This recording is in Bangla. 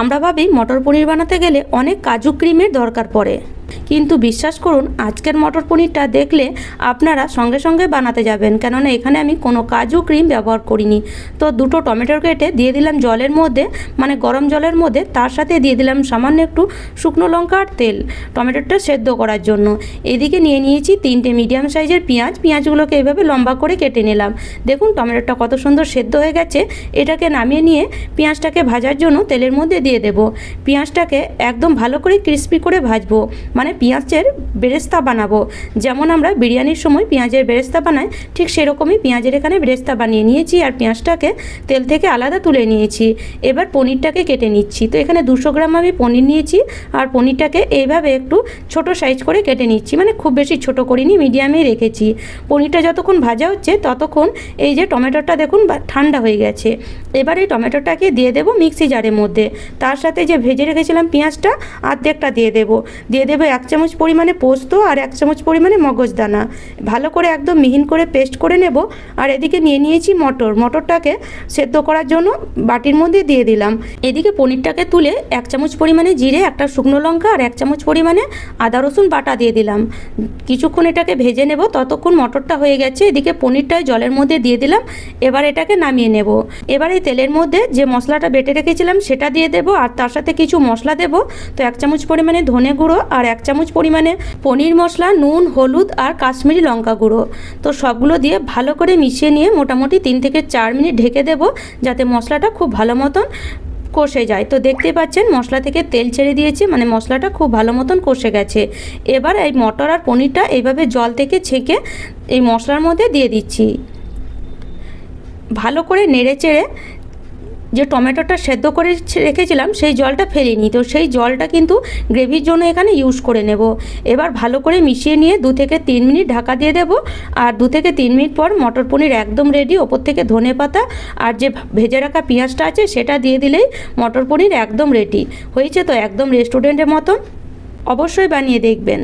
আমরা ভাবি মটর পনির বানাতে গেলে অনেক কাজু ক্রিমের দরকার পড়ে, কিন্তু বিশ্বাস করুন আজকের মটর পনিরটা দেখলে আপনারা সঙ্গে সঙ্গে বানাতে যাবেন, কেননা এখানে আমি কোনো কাজু ক্রিম ব্যবহার করিনি। তো দুটো টমেটো কেটে দিয়ে দিলাম জলের মধ্যে, মানে গরম জলের মধ্যে, তার সাথে দিয়ে দিলাম সামান্য একটু শুকনো লঙ্কা আর তেল টমেটোটা সেদ্ধ করার জন্য। এদিকে নিয়ে নিয়েছি 3টে মিডিয়াম সাইজের পেঁয়াজগুলোকে এভাবে লম্বা করে কেটে নিলাম। দেখুন টমেটোটা কত সুন্দর সেদ্ধ হয়ে গেছে। এটাকে নামিয়ে নিয়ে পেঁয়াজটাকে ভাজার জন্য তেলের মধ্যে দিয়ে দেব। পেঁয়াজটাকে একদম ভালো করে ক্রিস্পি করে ভাজবো, মানে পেঁয়াজের বেরেস্তা বানাবো। যেমন আমরা বিরিয়ানির সময় পেঁয়াজের বেরেস্তা বানাই, ঠিক সেরকমই পেঁয়াজের এখানে বেরেস্তা বানিয়ে নিয়েছি আর পেঁয়াজটাকে তেল থেকে আলাদা তুলে নিয়েছি। এবার পনিরটাকে কেটে নিচ্ছি। তো এখানে 200 গ্রাম আমি পনির নিয়েছি আর পনিরটাকে এইভাবে একটু ছোট সাইজ করে কেটে নিচ্ছি, মানে খুব বেশি ছোট করিনি, মিডিয়ামে রেখেছি। পনিরটা যতক্ষণ ভাজা হচ্ছে ততক্ষণ এই যে টমেটোটা দেখুন ঠান্ডা হয়ে গেছে। এবার এই টমেটোটাকে দিয়ে দেবো মিক্সি জারের মধ্যে। তার সাথে যে ভেজে রেখেছিলাম পেঁয়াজটা অর্ধেকটা দিয়ে দেবো 1 চামচ পরিমাণে পোস্ত আর 1 চামচ পরিমাণে মগজদানা। ভালো করে একদম মিহিন করে পেস্ট করে নেব। আর এদিকে নিয়ে নিয়েছি মটরটাকে সেদ্ধ করার জন্য বাটির মধ্যে দিয়ে দিলাম। এদিকে পনিরটাকে তুলে 1 চামচ পরিমাণে জিরে, একটা শুকনো লঙ্কা আর 1 চামচ পরিমাণে আদা রসুন বাটা দিয়ে দিলাম। কিছুক্ষণ এটাকে ভেজে নেব, ততক্ষণ মটরটা হয়ে গেছে। এদিকে পনিরটা জলের মধ্যে দিয়ে দিলাম। এবার এটাকে নামিয়ে নেব। এবার এই তেলের মধ্যে যে মশলাটা বেটে রেখেছিলাম সেটা দিয়ে দেব আর তার সাথে কিছু মশলা দেব। তো 1 চামচ পরিমাণে ধনে গুঁড়ো আর 1 চামচ পরিমাণে পনির মশলা, নুন, হলুদ আর কাশ্মীরি লঙ্কা গুঁড়ো। তো সবগুলো দিয়ে ভালো করে মিশিয়ে নিয়ে মোটামুটি 3 থেকে 4 মিনিট ঢেকে দেব, যাতে মশলাটা খুব ভালো মতন কষে যায়। তো দেখতে পাচ্ছেন মশলা থেকে তেল ছেড়ে দিয়েছে, মানে মশলাটা খুব ভালো মতন কষে গেছে। এবার এই মটর আর পনিরটা এইভাবে জল থেকে ছেঁকে এই মশলার মধ্যে দিয়ে দিচ্ছি। ভালো করে নেড়ে চেড়ে যে টমেটোটা সেদ্ধ করে রেখেছিলাম সেই জলটা ফেলিনি, তো সেই জলটা কিন্তু গ্রেভির জন্য এখানে ইউজ করে নেব। এবার ভালো করে মিশিয়ে নিয়ে 2 থেকে 3 মিনিট ঢাকা দিয়ে দেব। আর 2 থেকে 3 মিনিট পর মটর পনির একদম রেডি। ওপর থেকে ধনেপাতা আর যে ভেজে রাখা পেঁয়াজটা আছে সেটা দিয়ে দিলেই মটর পনির একদম রেডি হয়েছে। তো একদম রেস্টুরেন্টের মতন, অবশ্যই বানিয়ে দেখবেন।